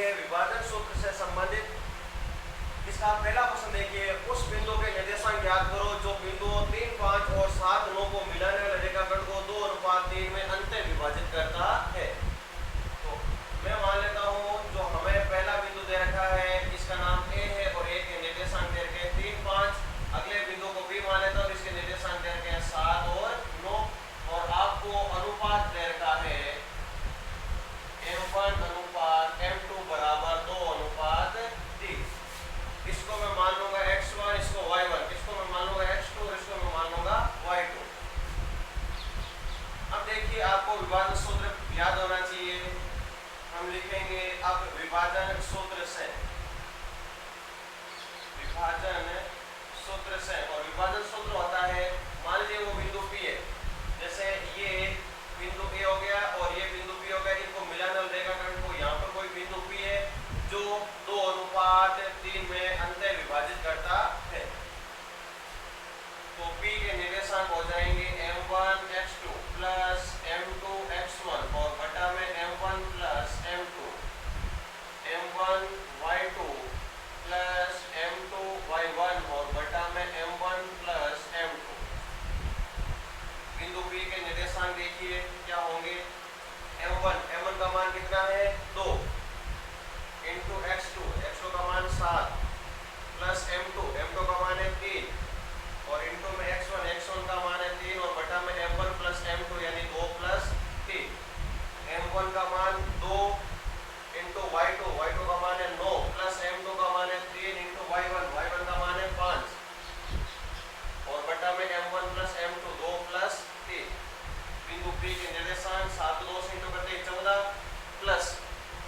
देखेंगे विभाजन सूत्र से संबंधित। इसका पहला प्रश्न देखिए, उस बिंदु के निर्देशांक याद करो जो बिंदु 3, 5 और 7, 9 को मिलाने वाले रेखाखंड को 2:3 में अंत विभाजित करता है। तो मैं मान लेता हूं जो हमें पहला बिंदु दे रखा है इसका नाम ए है और ए के निर्देशांक दे रखे हैं 3, 5। अगले बिंदु को बी मान लेता हूं, इसके निर्देशांक दे रखे हैं 7 और 9 और आपको अनुपात दे रखा है m1 अनुपात m2 बराबर 2:3। इसको मैं मान लूंगा x1, इसको y1, इसको मैं मान लूंगा x2 और इसको मैं मान लूंगा y2। अब देखिए आपको विभाजन सूत्र याद होना चाहिए। हम लिखेंगे अब विभाजन सूत्र से, विभाजन सूत्र से, और विभाजन सूत्र होता है, मान लीजिए वो बिंदु P है, जैसे ये बिंदु A हो गया और ये बिंदु P हो गया, इनको मिलाने वाले रेखाखंड को यहाँ पर कोई बिंदु P है जो 2:3 में अंत विभाजित करता है। तो P के निर्देशांक हो जाएंगे m1 x2 plus m2 x1 और बटा में m1 plus m2, m1 y2 plus m2 y1 और बटा में m1 प्लस m2। बिंदु P के निर्देशांक देखिए क्या होंगे, m1 का मान कितना है 2 इंटू x2 का मान 7 प्लस m2 का मान है 3 और इंटू में x1 का मान है 3 और बटा में m1 प्लस m2 यानी 2 प्लस 3। m1 का मान 2 इंटू y2 का मान है 9 प्लस m2 का मान है 3 इंटू y1 का मान है 5 और बटा में m1 प्लस m2 2 प्लस 3। बिंदु P के निर्देशांक 7 को 2 से इंटू करते 14 प्लस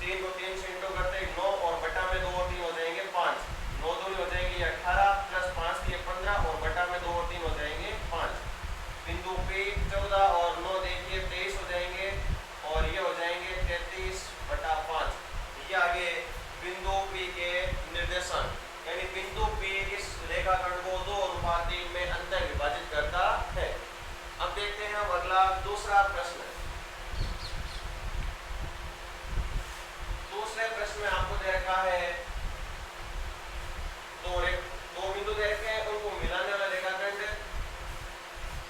3 को 3 से इंटू करते 9 और बटा में 2 और 3 हो जाएंगे 5, 9 दूनी हो जाएगी 18 प्लस 5 की 15 और बटा में 2 और 3 हो जाएंगे 5। बिंदु P 14 और 9 देखिए 23 हो जाएंगे और ये हो जाएंगे 33/5। ये आगे बिंदु P के निर्देशांक, यानी बिंदु P इस रेखाखंड को 2:3 में अंत विभाजित करता है। अब देखते हैं हम अगला दूसरा प्रश्न। दूसरे प्रश्न में आपको दे रखा है दो बिंदु दे रखे हैं, उनको मिलाने वाला रेखाखंड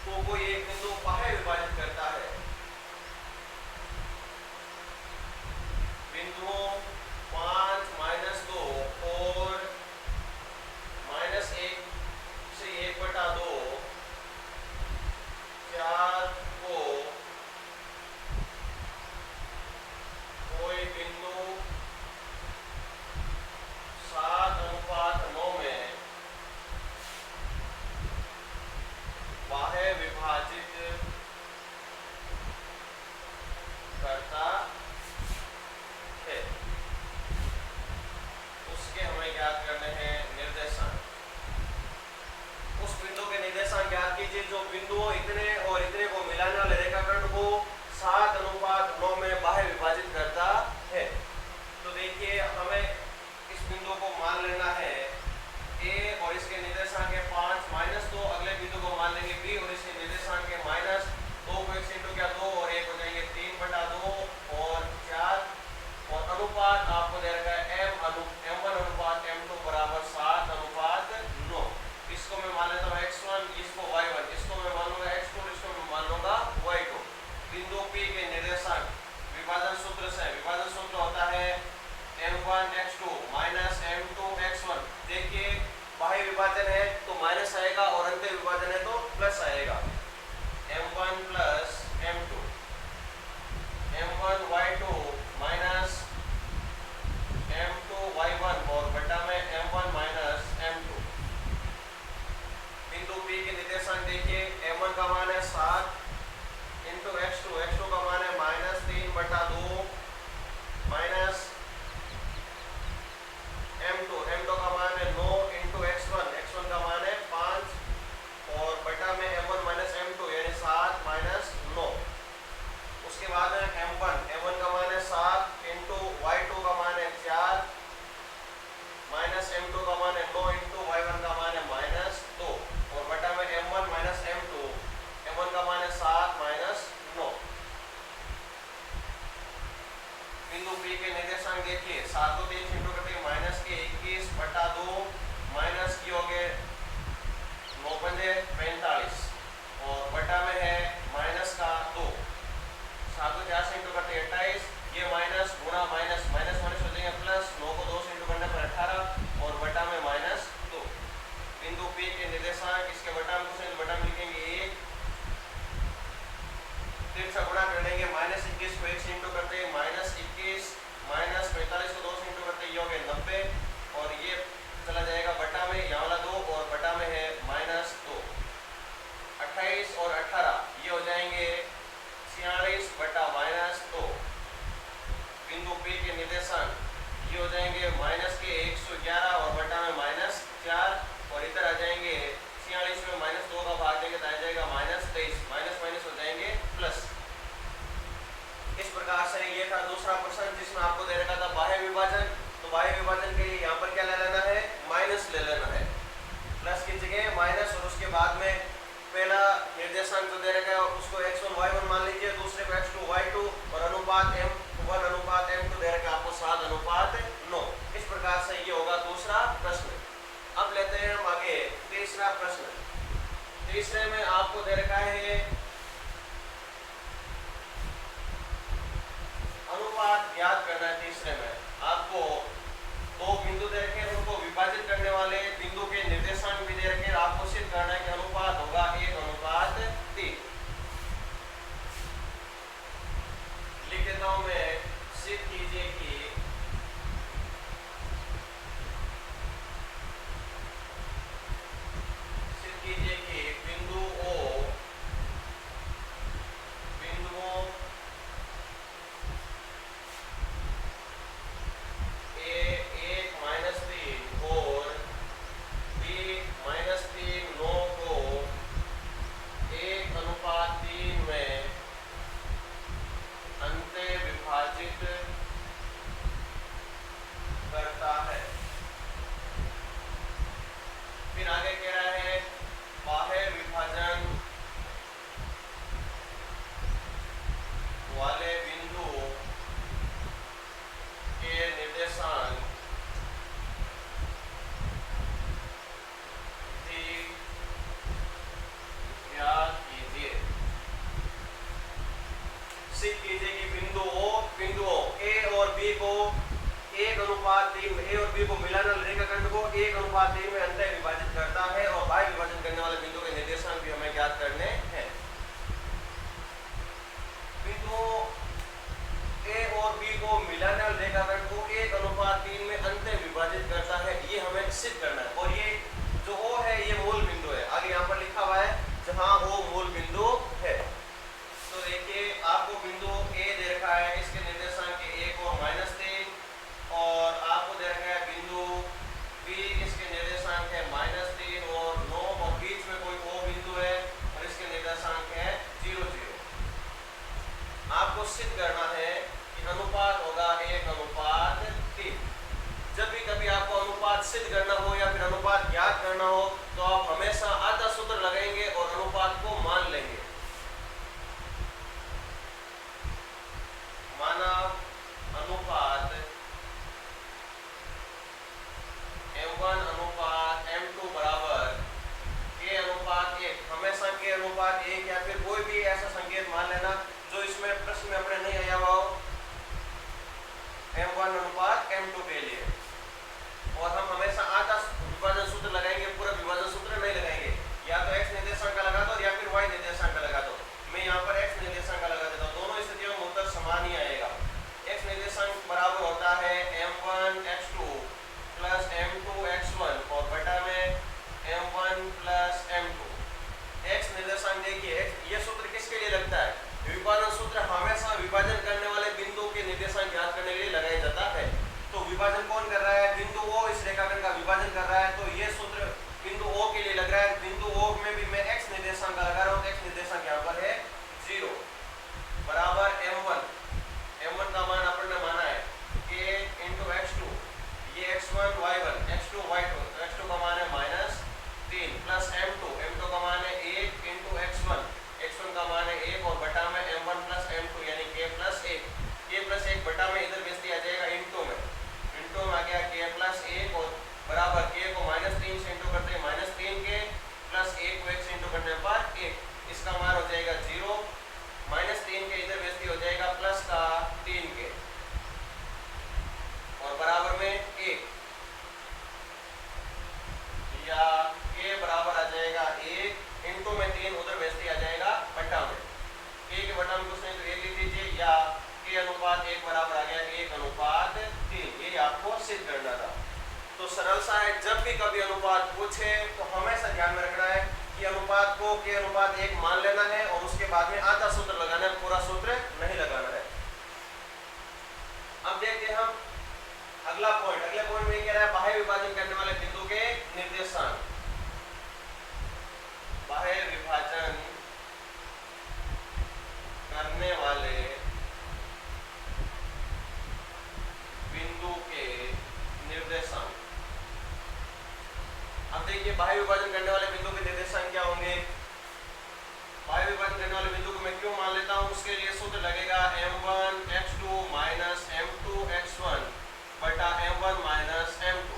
को कोई एक बिंदु बाह्य विभाजित करता है। बिंदुओं 5, -2 और -1 से 1/2, 4 को कोई बिंदु 7:9 में 7 को 3 से इंटू करते माइनस के 21 बटा 2 माइनस की हो गए 9 पंजे 45 और बटा में है माइनस का 2 7 को 4 से इंटू करते 28 ये माइनस गुणा माइनस माइनस माइनस हो जाएंगे प्लस 9 को 2 से इंटू करने पर 18 और बटा में माइनस 2 बिंदु P के निर्देशांक इसके बटा में कुछ बटा में लिखेंगे 1 3 से गुणा कर लेंगे माइनस 21 को 1 से इंटू करते हैं माइनस 21 माइनस 45 को 2 से इंटू करते हैं ये हो गए 90 और ये चला जाएगा बटा में यहाँ वाला 2 और बटा में है माइनस 2 28 और 18 ये हो जाएंगे 46 बटा माइनस 2 बिंदु P के निर्देशांक ये हो जाएंगे माइनस के 111 और बटा में माइनस 4 और इधर आ जाएंगे 46 में माइनस 2 का भाग देंगे तो आ जाएगा माइनस 23 माइनस माइनस हो जाएंगे प्लस। इस प्रकार से ये था दूसरा प्रश्न जिसमें आपको दे रखा था बाह्य विभाजन। तो बाह्य विभाजन के लिए यहाँ पर क्या ले लेना है माइनस ले लेना है प्लस की जगह माइनस और उसके बाद में पहला निर्देशांक जो दे रखा है उसको x1 y1 मान लीजिए दूसरे को x2 y2 और अनुपात m1 अनुपात m2 दे रखा है आपको 7 अनुपात 9। इस प्रकार से ये होगा दूसरा प्रश्न। अब लेते हैं हम आगे तीसरा प्रश्न। तीसरे में आपको दे रखा है अनुपात ज्ञात करना है। तीसरे में आपको दो बिंदु दे रखे हैं उनको विभाजित करने वाले बिंदु के निर्देशांक भी दे रखे हैं आपको सिद्ध करना है कि अनुपात होगा 1 अनुपात 3। लिख देता हूं मैं सिद्ध कीजिए कि बिंदु O बिंदुओं A1 माइनस 3 और B-3 9 को 1 अनुपात 3 में अंते विभाजित करता है। फिर आगे कह रहा है बाह्य विभाजन वाले बिंदु के निर्देशांक ज्ञात कीजिए। सिद्ध कीजिए कि बिंदुओं A और B को 1 अनुपात 3 में A और B को मिलाना रेखाखंड को 1 अनुपात 3 में अंतः विभाजित करता है और बाह्य विभाजन करने वाले बिंदु के निर्देशांक भी हमें ज्ञात करने हैं। बिंदुओं A और B को मिलाने वाले रेखाखंड को 1 अनुपात 3 में अंतः विभाजित करता है ये हमें सिद्ध करना है। और ये जो O है ये मूल बिंदु है। आगे यहाँ पर लिखा हुआ है जहां O मूल बिंदु है। तो देखिए आपको बिंदु A दे रखा है इसके निर्देशांक 1 और -3 और आपको दे रखा है बिंदु B इसके निर्देशांक है -3 और 9 और बीच में कोई O बिंदु है और इसके निर्देशांक है 0 0। आपको सिद्ध करना है कि अनुपात होगा 1 अनुपात 3। जब भी कभी आपको अनुपात सिद्ध करना हो या फिर अनुपात ज्ञात करना हो तो आप हमेशा आधा सूत्र लगाएंगे और अनुपात को मान लेंगे। माना अनुपात m1 अनुपात m2 बराबर k अनुपात 1। हमेशा k अनुपात 1 या फिर कोई भी ऐसा संकेत मान लेना जो इसमें प्रश्न में अपने नहीं आया हुआ हो m1 अनुपात m2 के लिए। और हम हमेशा आधा विभाजन सूत्र लगाएंगे पूरा विभाजन सूत्र नहीं लगाएंगे। नाम कुछ नहीं तो ये लिख लीजिए, या k अनुपात 1 बराबर आ गया 1:3। ये आपको सिद्ध करना था। तो सरल सा है, जब भी कभी अनुपात पूछे तो हमेशा ध्यान में रखना है कि अनुपात को k अनुपात 1 मान लेना है और उसके बाद में आधा सूत्र लगाना है, पूरा सूत्र नहीं लगाना है। अब देखते हैं हम अगला पॉइंट। अगले पॉइंट में कह रहा है बाह्य विभाजन करने वाले बिंदु के निर्देशांक। बाह्य विभाजन करने वाले बिंदु के निर्देशांक। अब देखिए बाह्य विभाजन करने वाले बिंदु के निर्देशांक क्या होंगे। बाह्य विभाजन करने वाले बिंदु को मैं क्यों मान लेता हूं, उसके लिए सूत्र लगेगा m1 x2 minus m2 x1 बटा m1 माइनस m2।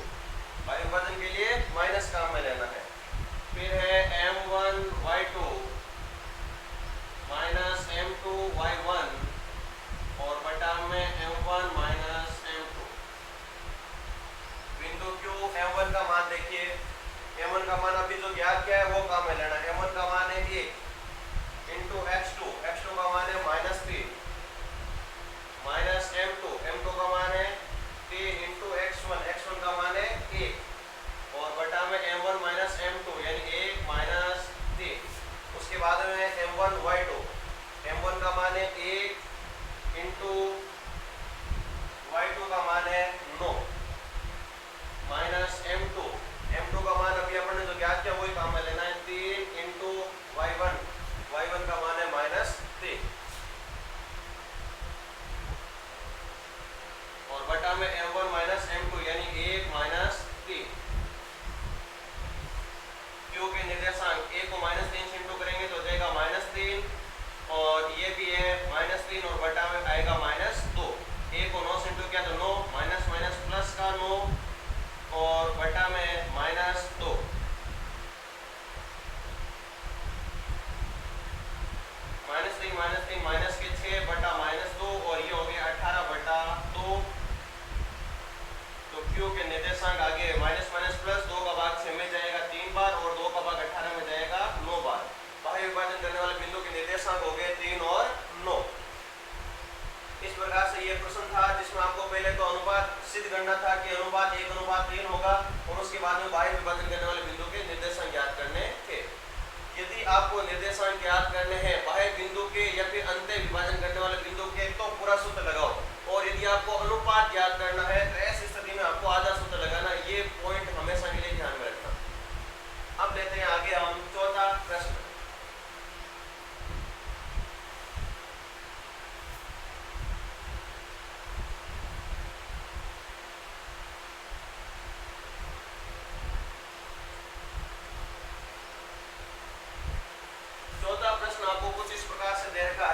बाह्य विभाजन के लिए माइनस काम में लेना है। फिर है m1 y2 minus m2 y1 और बटा में m1 माइनस m2। बिंदु Q m1 का मान देखिए, m1 का मान अभी जो ज्ञात किया है वो काम में लेना है। m1 का मान है 1 इंटू x2 का मान है -3 माइनस m2 का मान है 3 इंटू x1 का मान है 1 और बटा में m1 माइनस m2 यानी 1 माइनस 3। उसके बाद में m1 y2, m1 का मान है 1 इंटू y2 का मान है 9 माइनस m2 का मान अभी अपन ने जो ज्ञात किया वही काम में लेना है 3 इंटू y1 का मान है -3 और बटा में m1 माइनस m2 यानी 1 माइनस 3। Q के निर्देशांक a को -3 से इंटू करेंगे तो हो जाएगा -3 और ये भी है -3 और बटा में आएगा -2। a को 9 से इंटू किया तो 9 माइनस माइनस प्लस का 9 और बटा में -2। -3 माइनस के 6 बटा -2 और ये हो गया 18 बटा 2। तो Q के निर्देशांक आगे माइनस माइनस प्लस 2 का भाग 6 में जाएगा 3 बार और 2 का भाग 18 में जाएगा 9 बार। बाह्य विभाजन करने वाले बिंदु के निर्देशांक हो गए 3 और 9। इस प्रकार से ये प्रश्न था जिसमें आपको पहले तो अनुपात सिद्ध करना था कि अनुपात 1:3 होगा और उसके बाद में बाह्य विभाजन करने वाले बिंदु के निर्देशांक ज्ञात करने थे। यदि आपको निर्देशांक ज्ञात करने हैं बाह्य बिंदु के या फिर अंत विभाजन करने वाले बिंदु के तो पूरा सूत्र लगाओ, और यदि आपको अनुपात ज्ञात करना है तो ऐसी स्थिति में आपको आधा सूत्र लगाना। ये पॉइंट हमेशा के लिए ध्यान में रखना। अब लेते हैं आगे हम चौथा प्रश्न। चौथा प्रश्न आपको कुछ इस प्रकार से दे रखा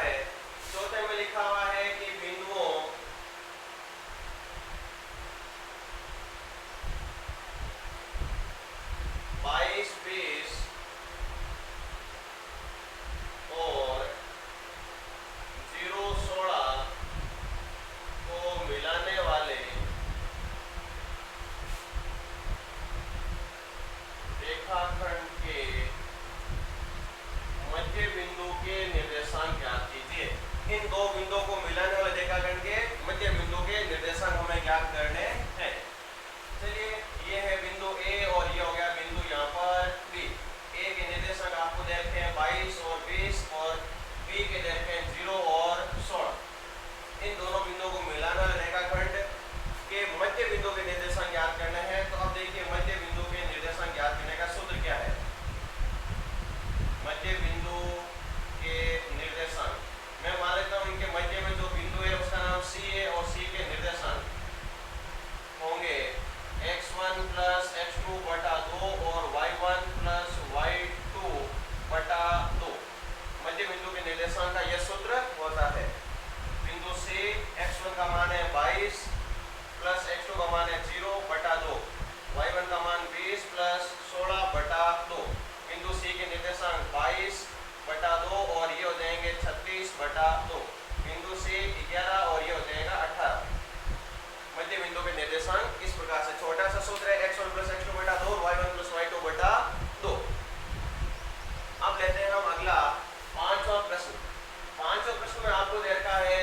में आपको देखा है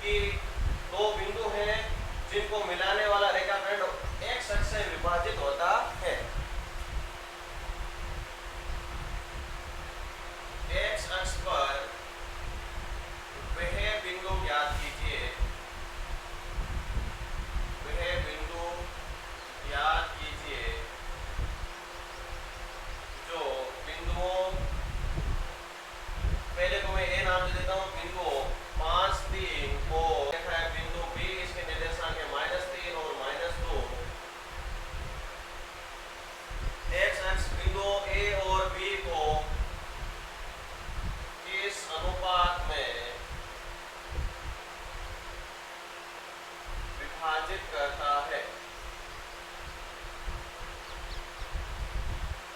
कि दो बिंदु हैं जिनको मिलाने वाला रेखाखंड एक्स अक्ष से विभाजित होता है। एक्स अक्ष पर वह बिंदु ज्ञात कीजिए, वह बिंदु ज्ञात कीजिए जो बिंदुओं, पहले को मैं ए नाम दे देता हूँ, बिंदु 5, 3 को देखा है, बिंदु बी इसके निर्देशांक है -3 और -2। एक्स अक्ष बिंदु ए और बी को इस अनुपात में विभाजित करता है।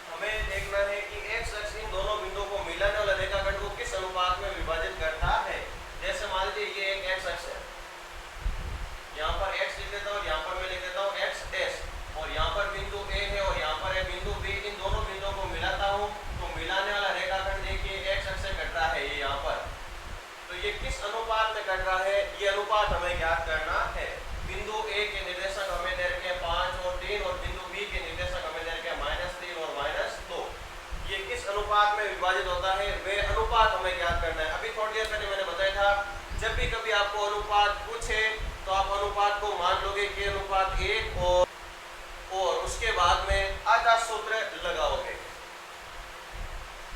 हमें देखना है कि एक्स अक्ष इन दोनों बिंदुओं को मिलाने वाला रेखाखंड को किस अनुपात में विभाजित करता है। जैसे मान लीजिए ये एक एक्स अक्ष है, यहाँ पर एक्स लिख देता हूँ, यहाँ पर मैं लिख देता हूँ एक्स डैश, और यहाँ पर बिंदु ए है और यहाँ पर है बिंदु बी। इन दोनों बिंदुओं को मिलाता हूँ तो मिलाने वाला रेखाखंड देखिए एक्स अक्ष से कट रहा है, ये यहाँ पर। तो ये किस अनुपात में कट रहा है, ये अनुपात हमें ज्ञात करना है। बिंदु ए के निर्देशक हमें दे रखे 5 और 3 और बिंदु बी के निर्देशक हमें दे रखे -3 और -2। ये किस अनुपात में विभाजित होता है, वे अनुपात हमें ज्ञात करना है। अभी थोड़ी देर पहले मैंने बताया था, जब भी कभी आपको अनुपात पूछे तो आप अनुपात को मान लोगे कि अनुपात 1 और उसके बाद में आधा सूत्र लगाओगे।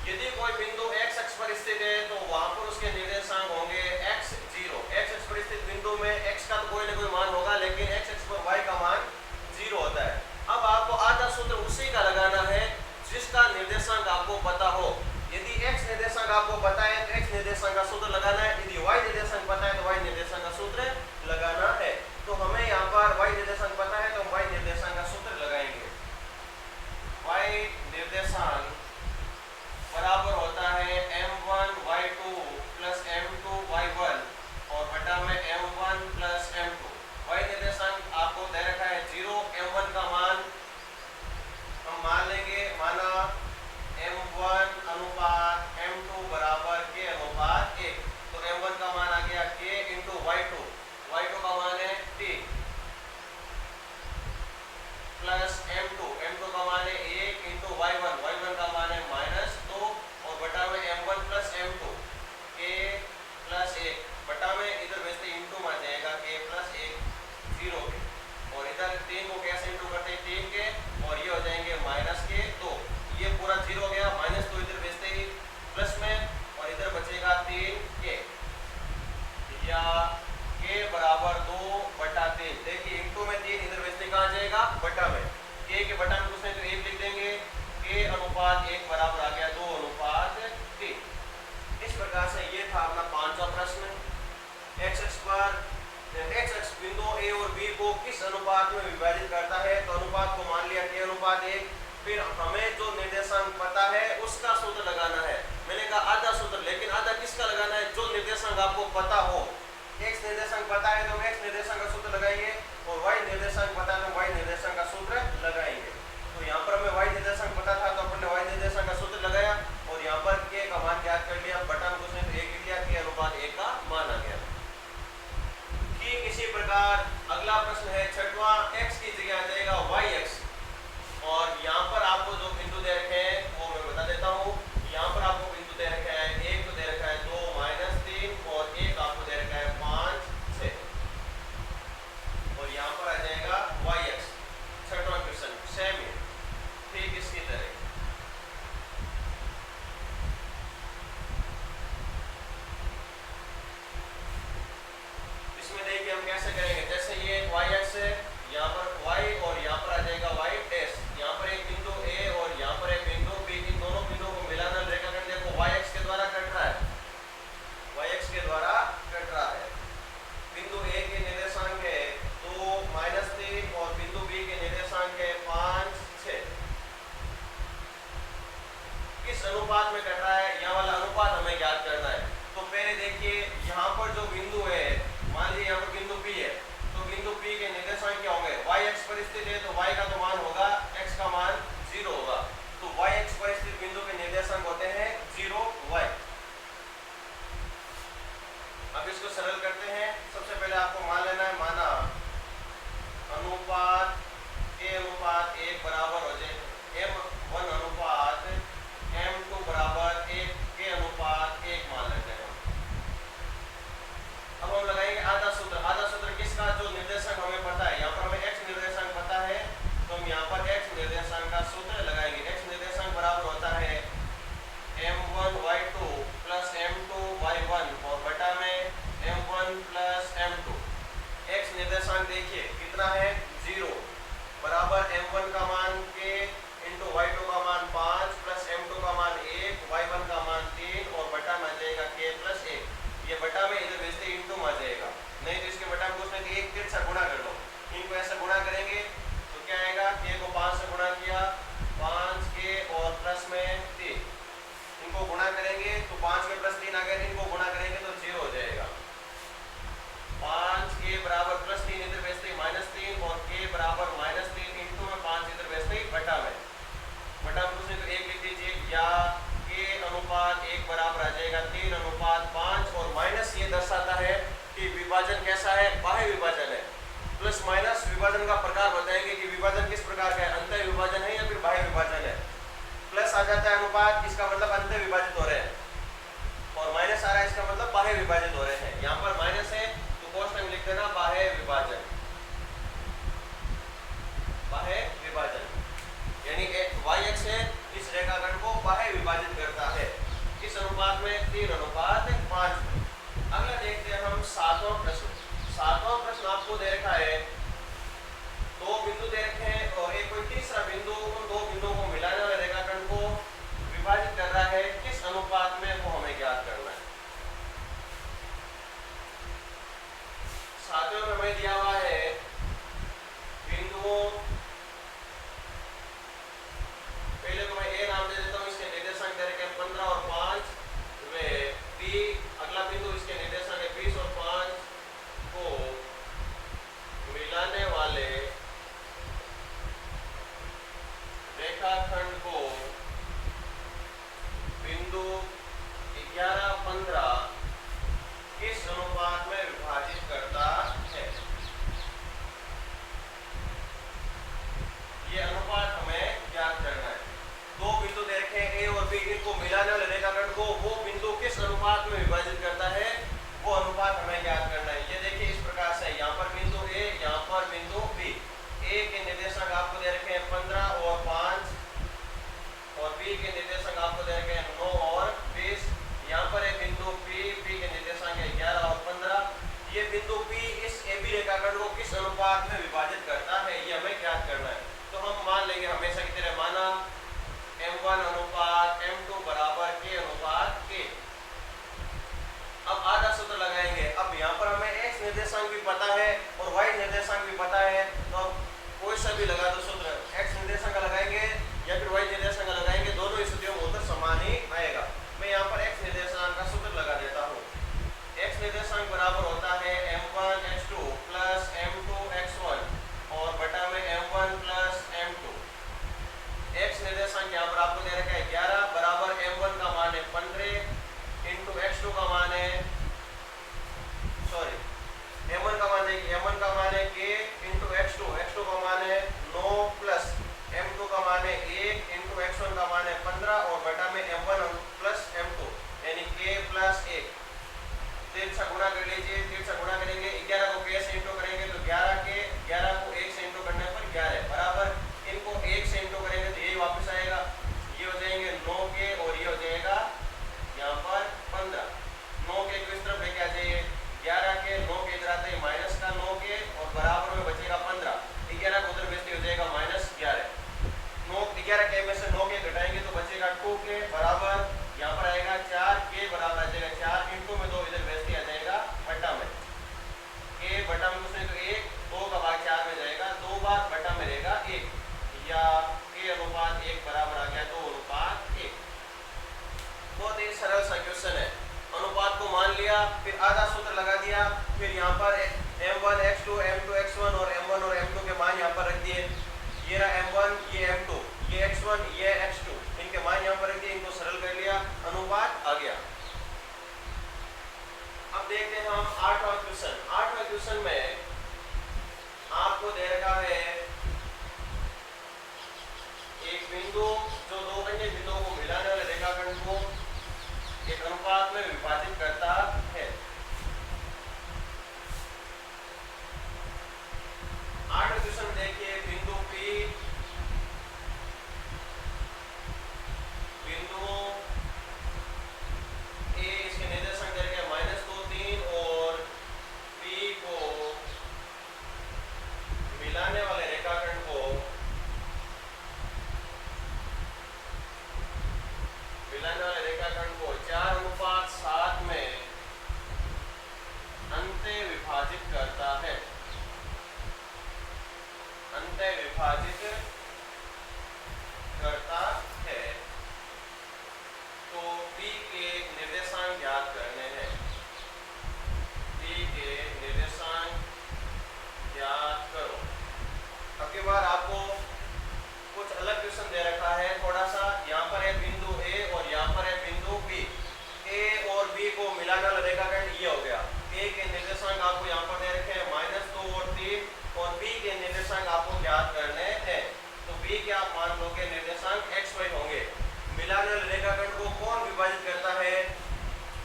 यदि कोई बिंदु x अक्ष पर स्थित है तो वहां पर उसके निर्देशांक होंगे x0। x अक्ष पर स्थित बिंदु में x का तो कोई ना कोई मान होगा, लेकिन x अक्ष पर y का मान 0 होता है। अब आपको आधा सूत्र उसी का लगाना है जिसका निर्देशांक आपको पता हो। यदि x निर्देशांक आपको पता है तो x निर्देशांक का सूत्र लगाना है, यदि y निर्देशांक पता है तो y निर्देशांक का सूत्र लगाना है। तो हमें यहाँ पर y निर्देशांक पता है तो y निर्देशांक का सूत्र लगाएंगे। y निर्देशांक बराबर होता है m1 y2 plus m2 y1 और बटा में m1 प्लस m2। y निर्देशांक आपको दे रखा है 0। m1 का मान हम मान लेंगे, माना m1 अनुपात m2 बराबर k अनुपात 1। तो m1 का मान आ गया k इंटू y2, y2 का मान है 3 प्लस m2 का मान है 1 इंटू y1, y1 का मान है -2 और बटा में m1 plus m2 k plus 1 बटा में इधर वैसे इंटू में जाएगा k प्लस 1 0 के, और इधर 3 को कैसे इंटू करते हैं 3 के, और ये हो जाएंगे -k। तो ये पूरा 0 हो गया, -2 इधर वैसे ही प्लस में, और इधर बचेगा 3k या k बराबर 2/3। देखिए इंटू में 3 इधर वैसे कहाँ जाएगा बटा में, k के बटा में कुछ नहीं तो 1 लिख देंगे, k अनुपात 1 बराबर आ गया 2/3। इस प्रकार से ये था अपना 5वां प्रश्न। x अक्ष पर x अक्ष बिंदु a और b को किस अनुपात में विभाजित करता है, तो अनुपात को मान लिया k अनुपात 1। फिर हमें जो निर्देशांक पता है उसका सूत्र लगाना है। मैंने कहा आधा सूत्र, लेकिन आधा किसका लगाना है, जो निर्देशांक आपको पता हो। x निर्देशांक पता है तो x निर्देशांक का सूत्र लगाइए, और y निर्देशांक पता है तो y निर्देशांक का सूत्र लगाएंगे। तो यहाँ पर हमें y निर्देशांक पता था तो अपने y निर्देशांक का सूत्र लगाया, और यहाँ पर k का मान ज्ञात कर लिया, बटा में कुछ नहीं तो 1 लिख लिया, k अनुपात 1 का मान आ गया। ठीक इसी प्रकार अगला प्रश्न है 6वां, x की जगह आ जाएगा yx, और यहाँ पर आपको जो बिंदु दे रखे हैं वो मैं बता देता हूँ। यहाँ पर आपको बिंदु दे रखा है, एक तो दे रखा है 2 -3 और एक आपको दे रखा है 5 6, और यहाँ पर आ जाएगा yx। 6वां क्वेश्चन सेम है, ठीक इसकी तरह। इसमें देखिए हम कैसे करेंगे, जैसे ये yx है, यहाँ पर y और यहाँ पर आ जाएगा y डैश, यहाँ पर एक बिंदु a और यहाँ पर एक बिंदु b। इन दोनों बिंदुओं को मिलाना रेखाखंड देखो yx के द्वारा कट रहा है, yx के द्वारा कट रहा है। बिंदु a के निर्देशांक है 2 -3 और बिंदु b के निर्देशांक है 5 6। किस अनुपात में कट रहा है, यह वाला अनुपात हमें ज्ञात करना है। तो पहले देखिए यहाँ पर जो बिंदु है, मान लीजिए यहाँ पर बिंदु P है, इसको सरल करते हैं। सबसे पहले आपको मान लेना है, माना अनुपात ए अनुपात 1 बराबर हो जाए m1 अनुपात m2 बराबर 1 के अनुपात 1 मान लेते हैं। अब हम लगाएंगे आधा सूत्र। आधा सूत्र किसका? जो निर्देशांक हमें पता है, यहाँ पर हमें x निर्देशांक पता है, तो हम यहाँ पर x निर्देशांक का सूत्र लगाएंगे। x निर्देशांक बराबर होता है m1 y2 plus m2 y1 और बटा में m1 प्लस m2। x निर्देशांक देखिए कितना है, 0 बराबर m1 का मान k इंटू y2 का मान 5 प्लस m2 का मान 1 y1 का मान 3 और बटा में आ जाएगा k प्लस 1। ये बटा में इधर भेजते इंटू में आ जाएगा, नहीं तो इसके बटा में कुछ नहीं, तो एक तिरछा गुणा कर लो। इनको ऐसे गुणा करेंगे तो क्या आएगा, k को 5 से गुणा किया 5k और प्लस में 3। इनको गुणा करेंगे तो 5 के प्लस 3 आ गए, इनको गुणा करेंगे तो 0 हो जाएगा। 5k बराबर प्लस 3 इधर भेजते -3 और k बराबर -3 इंटू में 5 इधर भेजते बटा में। बटा में कुछ नहीं तो 1 लिख दीजिए, या k अनुपात 1 बराबर आ जाएगा 3 अनुपात 5 और माइनस ये दर्शाता है कि विभाजन कैसा है, बाह्य विभाजन है। प्लस माइनस विभाजन का प्रकार बताएंगे कि विभाजन किस प्रकार का है, अंतः विभाजन है या फिर बाह्य विभाजन है। प्लस आ जाता है अनुपात, इसका मतलब अंतः विभाजित हो रहे हैं, और माइनस आ रहा है इसका मतलब बाह्य विभाजित हो रहे हैं। यहाँ पर माइनस है तो कोष्टक में लिख देना बाह्य विभाजन। बाह्य विभाजन यानी y अक्ष है, इस रेखाखंड को बाह्य विभाजित करता है इस अनुपात में 3 अनुपात 5 में। अगला देखते हैं हम 7वां प्रश्न। 7वां प्रश्न आपको दे रखा है, 2 बिंदु दे रखे हैं और एक कोई तीसरा बिंदु, उन 2 बिंदुओं को मिलाने वाले रेखाखंड को विभाजित कर रहा है, किस अनुपात में वो हमें ज्ञात करना है। 7वें में हमें दिया हुआ है बिंदुओं, पहले तो मैं ए नाम दे देता हूँ, इसके निर्देशांक दे रखे हैं 15 और 5 वे बी। अगला बिंदु इसके निर्देशांक है 20 और 5 को मिलाने वाले रेखाखंड को बिंदु 11 15 किस अनुपात में विभाजित करता है। ये अनुपात हमें ज्ञात करना है। 2 बिंदु दे रखे हैं ए और बी, इनको मिलाने वाले रेखाखंड को वो बिंदु किस अनुपात में विभाजित करता है, वो अनुपात हमें ज्ञात करना है। ये देखिए इस प्रकार से, यहाँ पर बिंदु ए, यहाँ पर बिंदु बी। ए के निर्देशांक आपको दे रखे हैं 15 और 5 और बी के निर्देशांक आपको दे रखे हैं 9 और 20। यहाँ पर एक बिंदु पी, पी के निर्देशांक है 11 और 15। ये बिंदु पी इस ए बी रेखाखंड को किस अनुपात में विभाजित करता है, ये हमें ज्ञात करना है। तो हम मान लेंगे हमेशा की तरह, माना m1 अनुपात m2 बराबर k अनुपात k। अब आधा सूत्र लगाएंगे। अब यहाँ पर हमें x निर्देशांक भी पता है और y निर्देशांक भी पता है, तो हम कोई सा भी लगा दो सूत्र, x निर्देशांक लगाएंगे या फिर y निर्देशांक लगाएंगे, दोनों स्थितियों में उत्तर समान ही आएगा। मैं यहाँ पर x निर्देशांक का सूत्र लगा देता हूँ। x निर्देशांक बराबर होता है m1 x2 plus m2 x1 और बटा में m1 प्लस m2। x निर्देशांक यहाँ पर आपको दे रखा है 11 बराबर m1 का मान है 15 इंटू x2 का मान है, सॉरी m1 का मान है k इंटू x2, x2 का मान है 9 प्लस m2 का मान है 1 इंटू x1 का मान है 15 और बटा में m1 प्लस m2 यानी k प्लस 1। तिरछा गुणा कर लीजिए, तिरछा गुणा करेंगे 11 को k से इंटू करेंगे तो 11 के, 11 को 1 से इंटू करने पर 11 बराबर, इनको 1 से इंटू करेंगे तो यही वापस आएगा, ये हो जाएंगे 9k और ये हो जाएगा यहाँ पर 15। 9k को इस तरफ लेके आ जाइए, 11 के 9 के इधर आते हैं माइनस का 9k और बराबर में बचेगा 15। 11 को उधर भेजते हो जाएगा -11। 11k में से 9k घटाएंगे तो बचेगा 2k बराबर, यहाँ पर आएगा 4k बराबर आ जाएगा 4 इंटू में 2 इधर भेजते आ जाएगा बटा में, k बटा में कुछ नहीं तो 1, 2 का भाग 4 में जाएगा, 2 भाग बटा में रहेगा 1, या k अनुपात 1 बराबर आ गया 2 अनुपात 1। बहुत ही सरल सा क्वेश्चन है। अनुपात को मान लिया, फिर आधा सूत्र लगा दिया, फिर यहाँ पर m1 x2 m2 x1 और m1 और m2 के मान यहाँ पर रख दिए। ये रहा m1, ये m2, ये x1, ये x2, इनके मान यहाँ पर रख दिए, इनको सरल कर लिया, अनुपात आ गया। अब देखते हैं हम हम आठवां क्वेश्चन में आपको दे रखा है एक बिंदु जो दो अन्य बिंदुओं को मिलाने वाले रेखाखंड को एक अनुपात में विभाजित करता है। 8वां क्वेश्चन देखिए, बिंदु P बिंदु A इसके निर्देशांक दे रखे हैं -2, 3 और P को मिलाने वाले रेखाखंड को 4:7 में अंतः विभाजित करता है। तो P के निर्देशांक ज्ञात करने हैं। P के निर्देशांक ज्ञात करो। अब की बार आपको कुछ अलग क्वेश्चन दे रखा है थोड़ा सा। यहाँ पर है बिंदु A और यहाँ पर है बिंदु B। A और B को मिलाने वाला रेखाखंड ये हो गया। A के निर्देशांक आपको यहाँ पर दे रखे हैं -2 और 3 और B के निर्देशांक आपको ज्ञात करने हैं। तो B के आप मान लोगे निर्देशांक XY होंगे। मिलाने वाले रेखाखंड को कौन विभाजित करता है?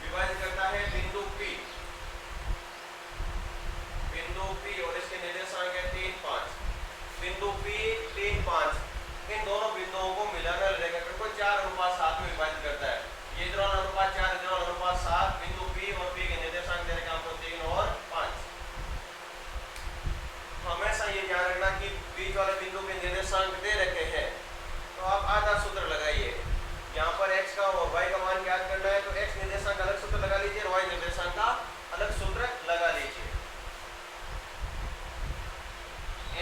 विभाजित करता है बिंदु P और इसके निर्देशांक है 3, 5। बिंदु P 3, 5 इन दोनों बिंदुओं को मिलाने वाले रेखाखंड को 4:7 में विभाजित करता है। ये इधर वाला अनुपात 4, इधर वाला अनुपात 7। बिंदु P और P के निर्देशांक दे रखे हैं आपको 3 और 5। हमेशा ये ध्यान रखना कि बीच वाले बिंदु के निर्देशांक दे रखे हैं। तो आप आधा सूत्र लगाइए। यहाँ पर x का और y का मान ज्ञात करना है तो x निर्देशांक अलग सूत्र लगा लीजिए और y निर्देशांक का अलग सूत्र लगा लीजिए।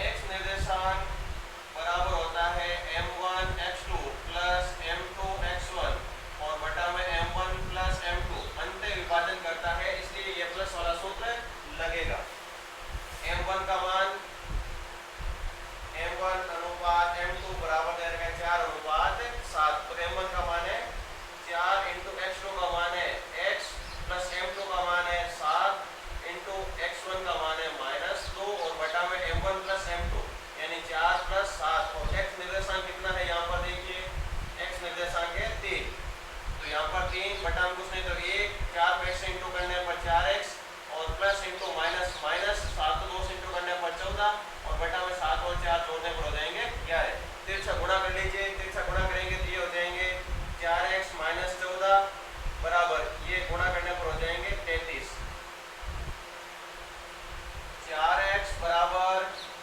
x निर्देशांक बराबर होता है m1x2 प्लस m2x1 और बटा में m1 प्लस m2। अंतः विभाजन करता है इसलिए ये प्लस वाला सूत्र लगेगा। m1 का मान m1 अनुपात m2 बराबर दे रखा है 4:7। तो m1 का मान है 4 इंटू x2 का मान है x प्लस m2 का मान है 7 इंटू x1 का मान है -2 और बटा में m1 प्लस m2 यानी 4 प्लस 7। और x निर्देशांक कितना है यहाँ पर देखिए, x निर्देशांक है 3। तो यहाँ पर 3 बटा में कुछ नहीं तो 1, 4 पे x इंटू करने पर 4x और प्लस इंटू माइनस 7 2 से इंटू करने पर 14 और बटा में 7 और 4 जोड़ने पर हो जाएंगे 11। तिरछा गुणा कर लीजिए, तिरछा गुणा करेंगे तो ये हो जाएंगे 4x माइनस 14 बराबर ये गुणा करने पर हो जाएंगे 33। 4x बराबर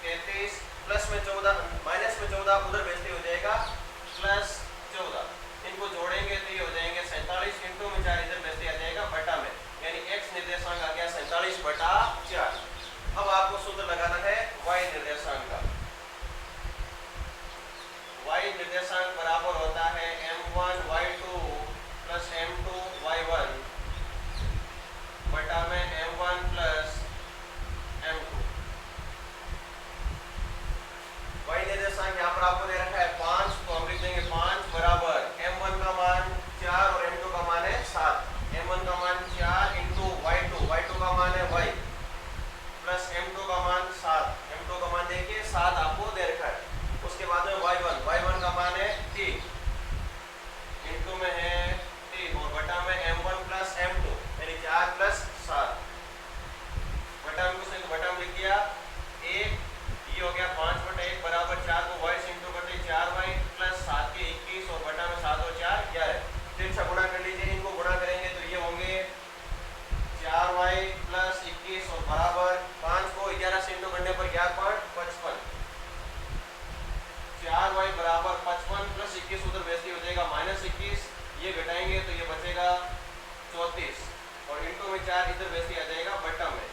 33 प्लस में 14 माइनस में 14 उधर भेजते हो जाएगा प्लस 14। इनको जोड़ेंगे तो ये हो जाएंगे 47 इंटू में 4 इधर भेजते आ जाएगा बटा में यानी x निर्देशांक आ गया 47/4। अब आपको सूत्र लगाना है y निर्देशांक का। y निर्देशांक बराबर होता है m1y2 प्लस m2y1 बटा में m1 प्लस m2। y निर्देशांक यहाँ पर आपको दे रखा है 5 तो हम लिख देंगे 5 बराबर m1 का मान 4 और m2 का मान है 7। m1 का मान 4 इंटू y2 का मान है y प्लस m2 का मान 7। m2 का मान देखिए 7 आपको दे रखा है। उसके बाद में y1 का मान है 3 इंटू में है 3 और बटा में m1 प्लस m2 यानी 4 प्लस 7 बटा में कुछ नहीं तो बटा में लिख दिया 1। ये हो गया 5/1 बराबर 4 को y से इंटू करते 4y प्लस 7 के 21 और बटा में 7 और 4 11। तिरछा गुणा कर लीजिए, इनको गुणा करेंगे तो ये होंगे 4y प्लस 21 और बराबर 5 को 11 से इंटू करने पर 11.55। 4y बराबर 55 प्लस 21 उधर वैसे हो जाएगा -21। ये घटाएंगे तो ये बचेगा 34 और इंटू में 4 इधर वैसे आ जाएगा बटा में।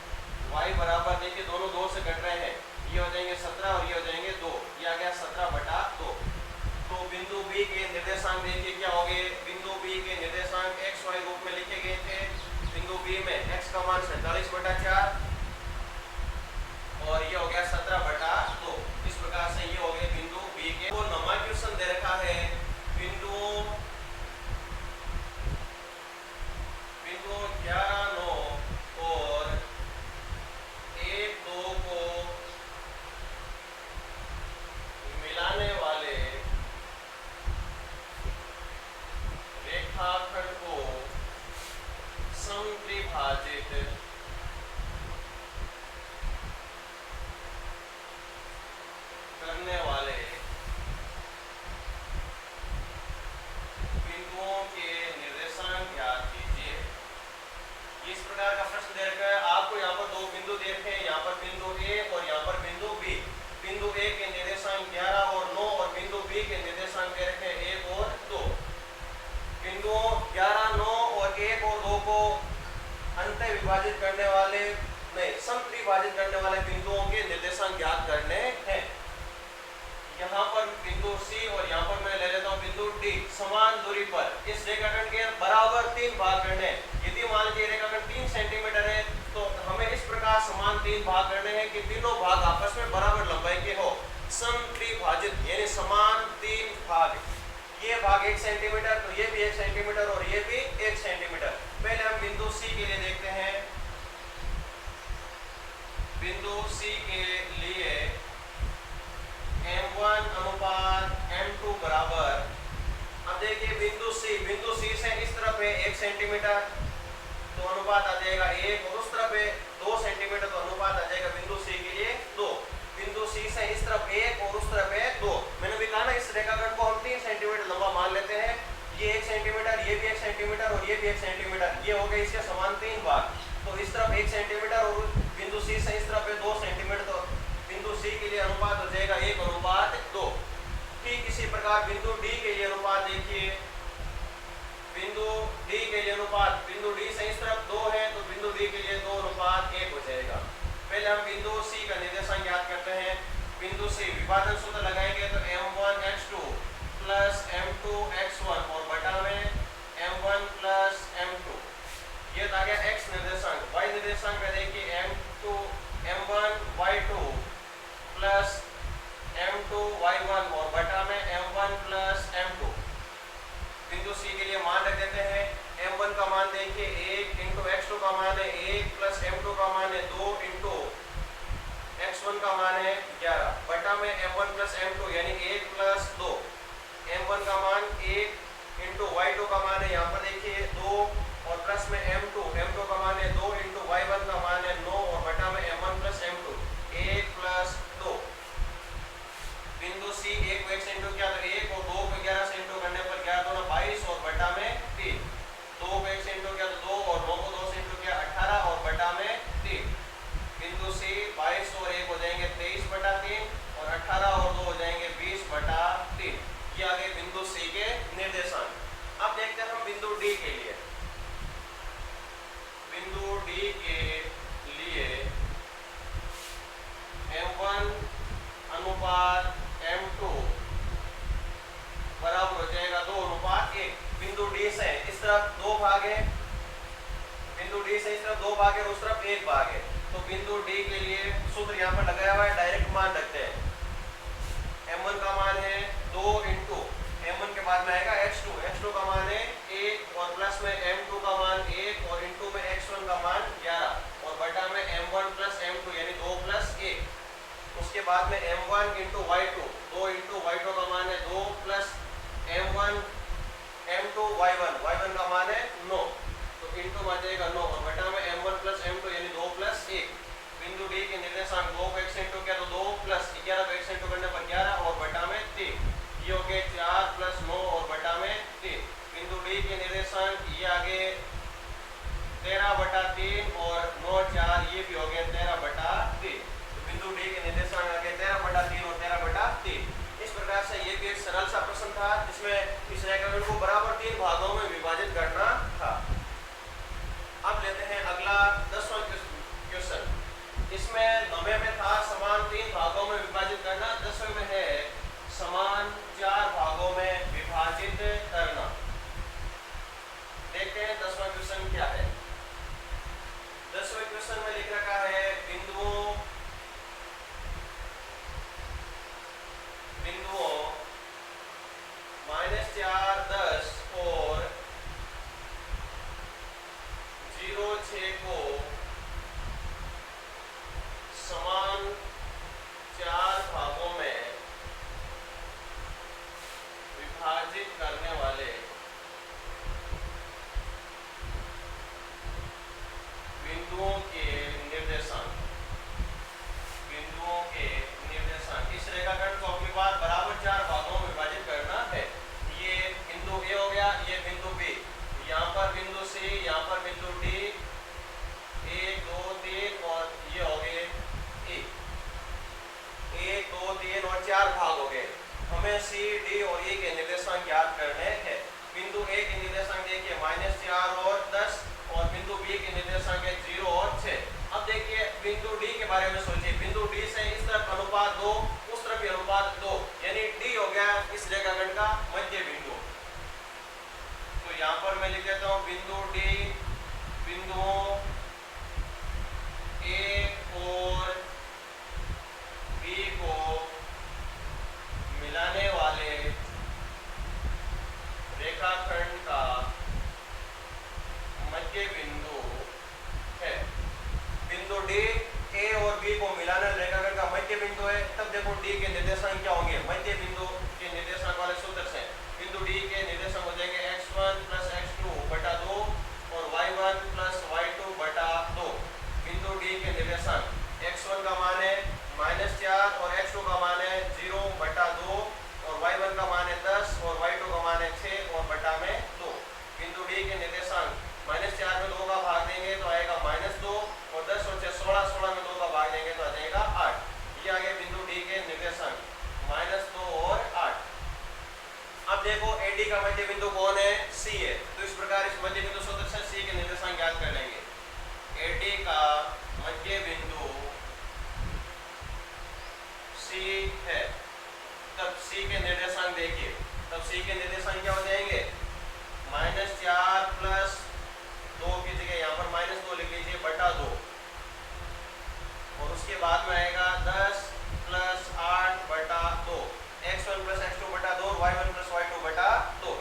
y बराबर देखिए दोनों 2 से घट रहे हैं, ये हो जाएंगे 17 और ये हो जाएंगे 2। ये आ गया 17/2। तो बिंदु B के निर्देशांक देखिए क्या हो गए। बिंदु B के निर्देशांक XY रूप में लिखे गए थे। बिंदु B में x का मान 47/4 और ये हो गया 17/2। इस प्रकार से ये हो गए बिंदु B के। तो नंबर क्वेश्चन दे रखा है बिंदु 11, 9 और नहीं, समत्रिभाजित करने वाले बिंदुओं के निर्देशांक ज्ञात करने हैं। यहाँ पर बिंदु C और यहाँ पर मैं ले लेता हूँ बिंदु D। समान दूरी पर इस रेखाखंड के बराबर 3 भाग करने हैं। यदि मान लीजिए रेखाखंड 3 सेंटीमीटर है तो हमें इस प्रकार समान 3 भाग करने हैं कि तीनों भाग आपस में बराबर लंबाई के हो। समत्रिभाजित यानी समान 3 भाग, ये भाग 1 सेंटीमीटर तो ये भी 1 सेंटीमीटर और ये भी 1 सेंटीमीटर। पहले हम बिंदु C के लिए देखते हैं। बिंदु C के लिए M1 अनुपात M2 बराबर, अब देखिए बिंदु C से इस तरफ है 1 सेंटीमीटर तो अनुपात आ जाएगा 1 और उस तरफ है 2 सेंटीमीटर तो अनुपात आ जाएगा बिंदु C के लिए 2। बिंदु C से इस तरफ 1 और उस तरफ है 2। मैंने भी कहा ना इस रेखाखंड को हम 3 सेंटीमीटर लंबा मान लेते हैं। ये 1 सेंटीमीटर, ये भी 1 सेंटीमीटर और ये भी 1 सेंटीमीटर, ये हो गए इसके समान 3 भाग। तो इस तरफ 1 सेंटीमीटर और बिंदु C से इस तरफ है 2 सेंटीमीटर तो बिंदु C के लिए अनुपात हो जाएगा 1 अनुपात 2। ठीक इसी प्रकार बिंदु D के लिए अनुपात देखिए। बिंदु D के लिए अनुपात, बिंदु D से इस तरफ 2 है तो बिंदु D के लिए 2 अनुपात 1 हो जाएगा। पहले हम बिंदु C का निर्देशांक ज्ञात करते हैं। बिंदु C विभाजन सूत्र लगाएंगे तो M1x2 प्लस M2x1 और बटा में M1 प्लस M2, ये आ गया x निर्देशांक। y निर्देशांक में देखिए M1y2 प्लस M2y1 और बटा में M1 प्लस M2। बिंदु C के लिए मान रख देते हैं। M1 का मान देखिए 1 इंटू x2 का मान है 1 प्लस M2 का मान है 2 इंटू x1 का मान है 11 बटा में M1 प्लस M2 यानी 1 प्लस 2। M1 का मान 1 इंटू y2 का मान है यहाँ पर देखिए 2 और प्लस में M2 का मान है 2 इंटू y1 का मान है 9 और बटा में M1 प्लस M2 1 प्लस 2। बिंदु C 1 को 1 से इंटू किया तो 1 और 2 को 11 से इंटू करने पर 11 दूना 22 और बटा में 3। 2 को 1 से इंटू किया तो 2 और 9 को 2 से इंटू किया 18 और बटा में 3। बिंदु C 22 और 1 हो जाएंगे 23 बटा 3 और 18 और 2 हो जाएंगे 20 बटा 3। ये आ गए बिंदु C के निर्देशांक। अब देखते हैं हम बिंदु D के लिए। बिंदु D के लिए M1 अनुपात M2 बराबर हो जाएगा 2 अनुपात 1। बिंदु D से इस तरफ 2 भाग है, बिंदु D से इस तरफ 2 भाग है और उस तरफ 1 भाग है तो बिंदु D के लिए सूत्र यहाँ पर लगाया हुआ है, डायरेक्ट मान रखते हैं। M1 का मान है 2 इंटू M1 के बाद में आएगा x2 का मान है 1 और प्लस में M2 का मान 1 और इंटू में x1 का मान 11 और बटा में M1 प्लस M2 यानी 2 प्लस 1। उसके बाद में M1 into y2, 2 into y2 का मान है 2 प्लस M1 M2 y1 का मान है 9 तो इंटू आ जाएगा 9 और बटा में M1 प्लस M2 यानी 2 प्लस 1। बिंदु D के निर्देशांक 2 को 1 से इंटू किया तो 2 प्लस 11 को 1 से इंटू करने पर 11 और बटा में 3। ये हो गए 4 प्लस 9 और बटा में 3। बिंदु D के निर्देशांक ये आगे 13 बटा 3 और 9 4 ये भी हो गए 13 बटा 3। बिंदु D के निर्देशांक आ गए 13 बटा 3 और 13 बटा 3। इस प्रकार से ये भी एक सरल सा प्रश्न था जिसमें इस रेखाखंड को बराबर 3 भागों में विभाजित करना था। अब लेते हैं अगला 10वां क्वेश्चन। इसमें 9वें में था समान 3 भागों में विभाजित करना, 10वें में है समान 4 भागों में विभाजित करना। देखते हैं 10वां क्वेश्चन क्या है। 10वें क्वेश्चन में लिख रखा है बिंदुओं -4 10 और 0 6 को समान 4 भागों में विभाजित करने वाले बिंदुओं के निर्देशांक। इस रेखाखंड को अपनी बार बराबर 4 भागों में विभाजित करना है। ये बिंदु A हो गया, ये बिंदु B, यहाँ पर बिंदु C, यहाँ पर बिंदु D, 1 2 3 और ये हो गए E। 1 2 3 और 4 भाग हो गए। हमें C, D और E के निर्देशांक ज्ञात करने हैं। बिंदु A के निर्देशांक देखिए -4 और 10 और बिंदु B के निर्देशांक है 0 और 6। अब देखिए डी ए और बी को मिलाने वाले रेखाखंड का मध्य बिंदु है, तब देखो डी के निर्देशांक क्या होंगे, मध्य बिंदु के निर्देशांक वाले सूत्र से बिंदु डी के निर्देशांक हो जाएंगे x1 + x2 बटा 2 और y1 + y2 बटा 2। बिंदु डी के निर्देशांक x1 का मान है -4 और x2 का मान है 0 बटा 2 और y1 का मान है 10 और y2 का मान है 6 और बटा में 2। बिंदु डी के निर्देशांक -4 में 2 का भाग देंगे तो आएगा -2 और 10 और 6 16, 16 में 2 का भाग देंगे तो आ जाएगा 8। ये आ गए बिंदु डी के निर्देशांक -2 और 8। अब देखो एडी का मध्य बिंदु कौन है, सी है, तो इस प्रकार इस मध्य बिंदु सूत्र से सी के निर्देशांक ज्ञात कर लेंगे। एडी का मध्य बिंदु सी है, तब सी के निर्देशांक देखिए, तब सी के निर्देशांक क्या हो जाएंगे, -4 + 2 की जगह यहाँ पर -2 लिख लीजिए बटा 2 और उसके बाद में आएगा 10 + 8 बटा 2, x1 + x2 बटा 2 और y1 + y2 बटा 2।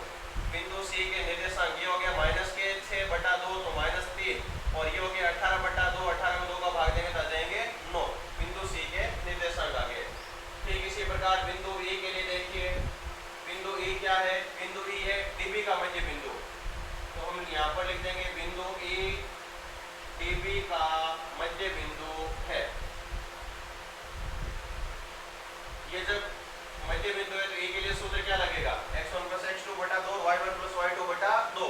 बिंदु सी के निर्देशांक ये हो गया -6 बटा 2 तो -3 और ये हो गया 18 बटा 2, 18 में 2 का भाग देंगे तो आ जाएंगे 9। बिंदु सी के निर्देशांक आ गए। ठीक इसी प्रकार बिंदु ई के लिए देखिए, बिंदु ई क्या है, बिंदु ई है डीबी का मध्य बिंदु, तो हम यहाँ पर लिख देंगे बिंदु ई डीबी का मध्य बिंदु है। ये जब मध्य बिंदु है तो ई के लिए सूत्र क्या लगेगा, x1 + x2 बटा 2 और y1 + y2 बटा 2।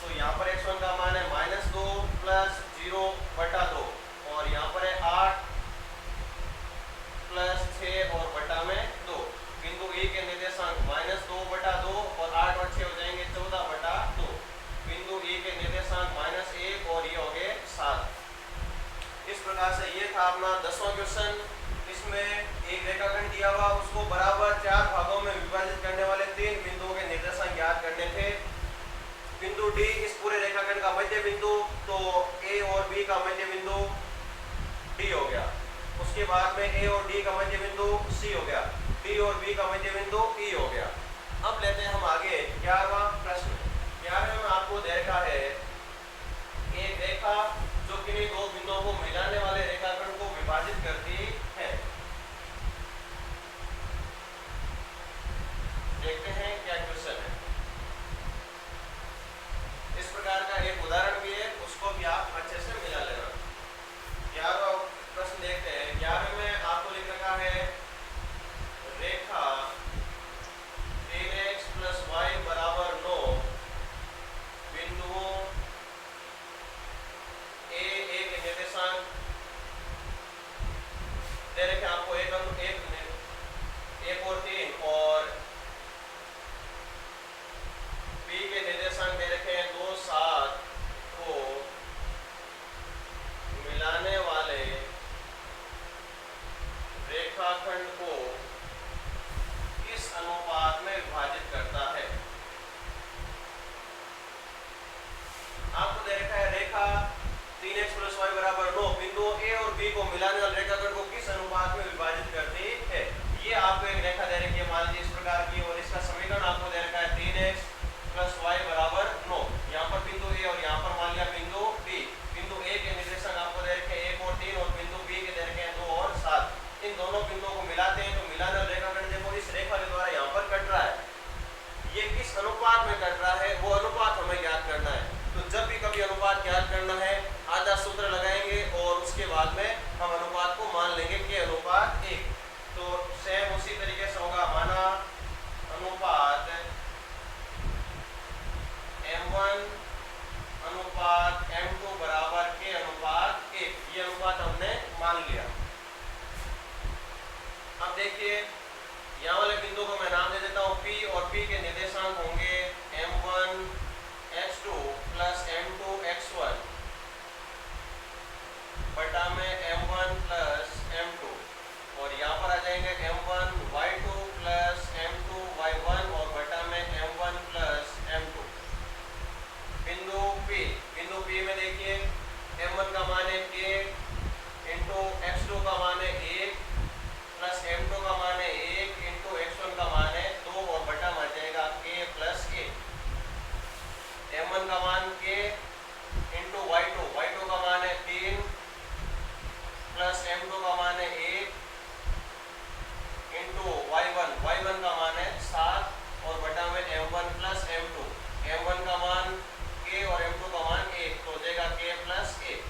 तो यहाँ पर x1 का मान है -2 + 0 बटा 2 और यहाँ पर है 8 + 6 और बटा में 2। बिंदु ई के निर्देशांक -2 बटा 2 और 8 और 6 हो जाएंगे 14 बटा 2। बिंदु ई के निर्देशांक -1 और ये हो गए 7। इस प्रकार से ये था अपना 10वां क्वेश्चन। इसमें एक रेखाखंड दिया हुआ, उसको बराबर 4 भागों में विभाजित करने वाले 3 बिंदुओं के निर्देशांक ज्ञात करने थे। बिंदु डी इस पूरे रेखाखंड का मध्य बिंदु, तो ए और बी का मध्य बिंदु डी हो गया। उसके बाद में ए और डी का मध्य बिंदु सी हो गया, डी और बी का मध्य बिंदु ई हो गया। अब लेते हैं हम आगे 11वां प्रश्न। 11वें में आपको दे रखा है एक रेखा जो किन्हीं दो बिंदुओं को मिलाने वाले रेखाखंड को विभाजित करती है। देखते हैं क्या क्वेश्चन है। इस प्रकार का एक उदाहरण भी है, उसको भी आप अच्छे से मिला लेना। 11वां प्रश्न देखते हैं। 11वें में आपको लिख रखा है रेखा 3x + y = 9 बिंदुओं ए के निर्देशांक दे रखे आपको एक और 3 और बी के निर्देशांक दे रखे हैं 2, 7 को मिलाने वाले रेखाखंड को किस अनुपात में विभाजित करता है। आपको दे रखा है रेखा 3x + y = 9 बिंदु ए और बी को मिलाने वाले रेखाखंड को किस अनुपात में विभाजित करती है। ये आपको एक रेखा दे रखी है, मान लीजिए इस प्रकार की, और इसका समीकरण आपको दे रखा है 3x + y = 9। यहाँ पर बिंदु ए और यहाँ पर मान लिया बिंदु बी। बिंदु ए के निर्देशांक आपको दे रखे हैं 1 और 3 और बिंदु बी के दे रखे हैं 2 और 7। इन दोनों बिंदुओं को मिलाते हैं तो मिलाने वाला रेखाखंड देखो इस रेखा के द्वारा यहाँ पर कट रहा है। ये किस अनुपात में कट रहा है, वो अनुपात हमें ज्ञात करना है। तो जब भी कभी अनुपात ज्ञात करना है, आधा सूत्र लगाएंगे और उसके बाद में हम अनुपात को मान लेंगे कि अनुपात 1। तो सेम उसी तरीके से होगा, माना अनुपात m1 अनुपात m2 बराबर k अनुपात 1। ये अनुपात हमने मान लिया। अब देखिए यहाँ वाले बिंदु को मैं नाम दे देता हूँ P और P के निर्देशांक होंगे m1 x2 + m2 x1 बटा में m1 + m2 और यहाँ पर आ जाएंगे m1 y2 + m2 y1 और बटा में m1 + m2। बिंदु P में देखिए m1 का मान है k इंटू x2 का मान है 1 प्लस m2 का मान है 1 इंटू x1 का मान है 2 और बटा में आ जाएगा k + 1। m1 का मान k इंटू y2 का मान है 3 m2 का मान है 1 इंटू y1 का मान है 7 और बटा में m1 प्लस m2। m1 का मान k और m2 का मान 1 तो हो जाएगा k प्लस 1।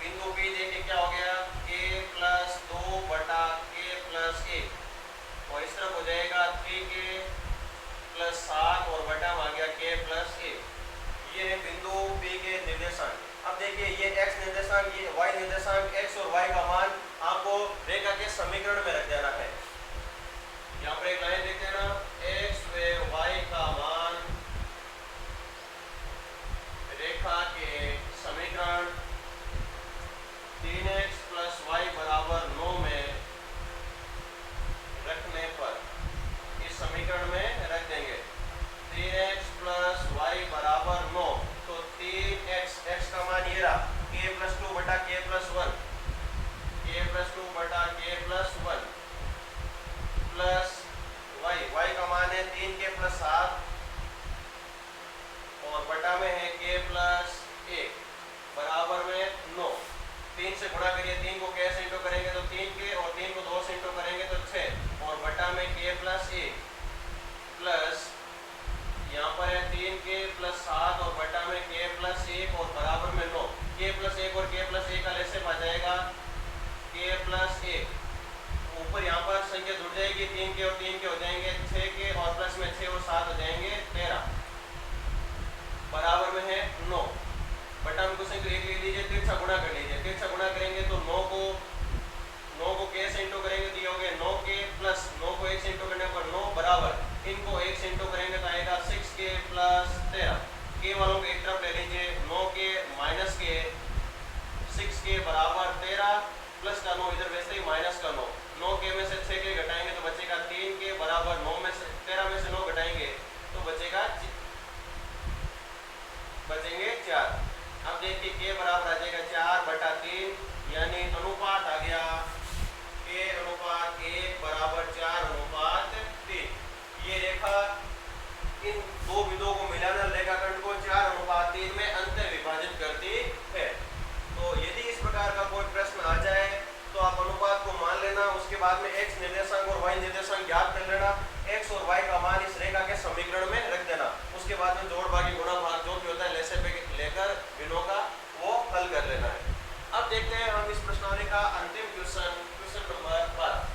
बिंदु P देखिए क्या हो गया, k प्लस 2 बटा k प्लस 1 और इस तरफ हो जाएगा 3k प्लस 7 और बटा में आ गया k प्लस 1। ये है बिंदु P के निर्देशांक। अब देखिए ये x निर्देशांक, ये y निर्देशांक, x और y का मान आपको रेखा के समीकरण में रख देना है। यहाँ पर एक लाइन लिख देना, x व y का मान रेखा के समीकरण 3x प्लस y बराबर 9 में रखने पर इस समीकरण में रख देंगे। 3x प्लस y बराबर 9 तो 3x, x का मान ये रहा k प्लस 2 बटा k प्लस 1, k प्लस 2 बटा k प्लस 1 प्लस y का मान है 3k प्लस 7 और बटा में है k प्लस 1 बराबर में 9। 3 से गुणा करिए, 3 को k से इंटू करेंगे तो 3k और 3 को 2 से इंटू करेंगे तो 6 और बटा में k प्लस 1 प्लस यहाँ पर है 3k प्लस 7 और बटा में k प्लस 1 और बराबर में 9। k प्लस 1 और k प्लस 1 का लेसे आ जाएगा k प्लस 1। ऊपर यहाँ पर संख्या जुड़ जाएगी, 3k और 3k हो जाएंगे 6k और प्लस में 6 और 7 हो जाएंगे 13 बराबर में है 9। बटा में कुछ संख्या 1 ले लीजिए, तिरछा गुणा कर लीजिए। तिरछा गुणा करेंगे तो 9 को k से इंटू करेंगे तो ये हो गया 9k प्लस 9 को 1 से इंटू करने पर 9 बराबर, इनको 1 से इंटू करेंगे तो आएगा 6k प्लस 13। k वालों को एक तरफ ले लीजिए, 9k माइनस k 6k बराबर 13 प्लस का 9 इधर वैसे ही माइनस का 9। 9k में से 6k घटाएंगे तो बचेगा 3k बराबर 9 में से 13 में से 9 घटाएंगे तो बचेंगे 4। अब देखिए k बराबर आ जाएगा 4 बटा 3 यानी अनुपात आ गया k अनुपात 1 बराबर 4 अनुपात 3। ये रेखा इन दो बिंदुओं को मिलाकर रेखाखंड को 4 अनुपात 3 में अंतर विभाजित करती है। तो यदि इस प्रकार का कोई प्रश्न आ जाए तो आप अनुपात को मान लेना, उसके बाद में x निर्देशांक और y निर्देशांक ज्ञात कर लेना, x और y का मान इस रेखा के समीकरण में रख देना। उसके बाद में जोड़ भागी गुणा भाग जो भी होता है लेसे पे लेकर बिनों का वो हल कर लेना है। अब देखते हैं हम इस प्रश्नावली का अंतिम क्वेश्चन नंबर 12।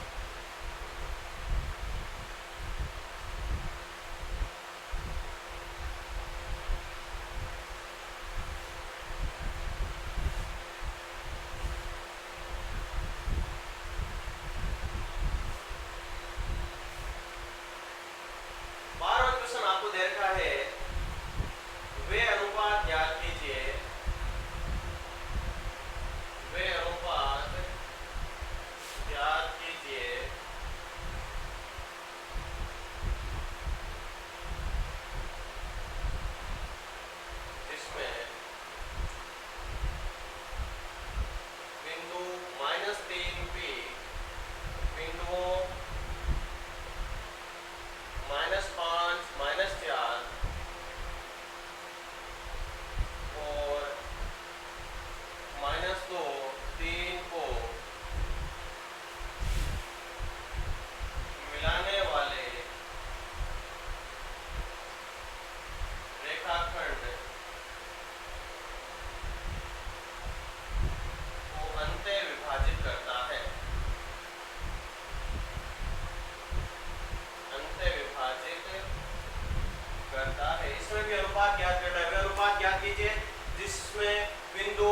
अनुपात ज्ञात करना है। वे अनुपात ज्ञात कीजिए जिसमें बिंदु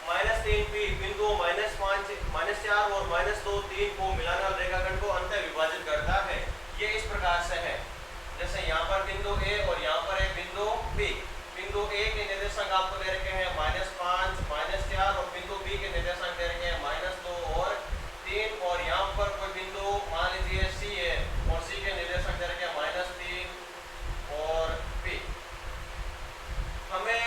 -3p बिंदु -5 -4 और -2 3 को मिलाकर रेखाखंड को अंत विभाजित करता है। ये इस प्रकार से है, जैसे यहाँ पर बिंदु A और यहाँ पर है बिंदु B। बिंदु A के निर्देशांक आपको दे रखे हैं -5 -4 और बिंदु B के निर्देशांक दे रखे हैं -2 और 3 और यहाँ पर कोई बिंदु मान लीजिए C है और C के निर्देशांक दे रखे हैं -3 और B। हमें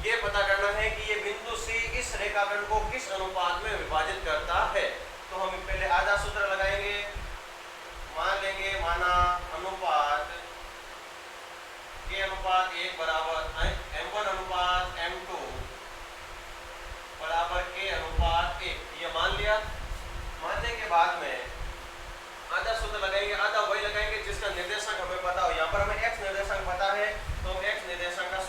ये पता करना है कि ये बिंदु C इस रेखाखंड को किस अनुपात में विभाजित करता है। तो हम पहले आधा सूत्र लगाएंगे, मान लेंगे माना अनुपात K अनुपात 1 बराबर M1 अनुपात M2 बराबर K अनुपात बाद में आधा सूत्र लगाएंगे, आधा वही लगाएंगे जिसका निर्देशांक हमें पता हो। यहाँ पर हमें x निर्देशांक पता है तो हम x निर्देशांक का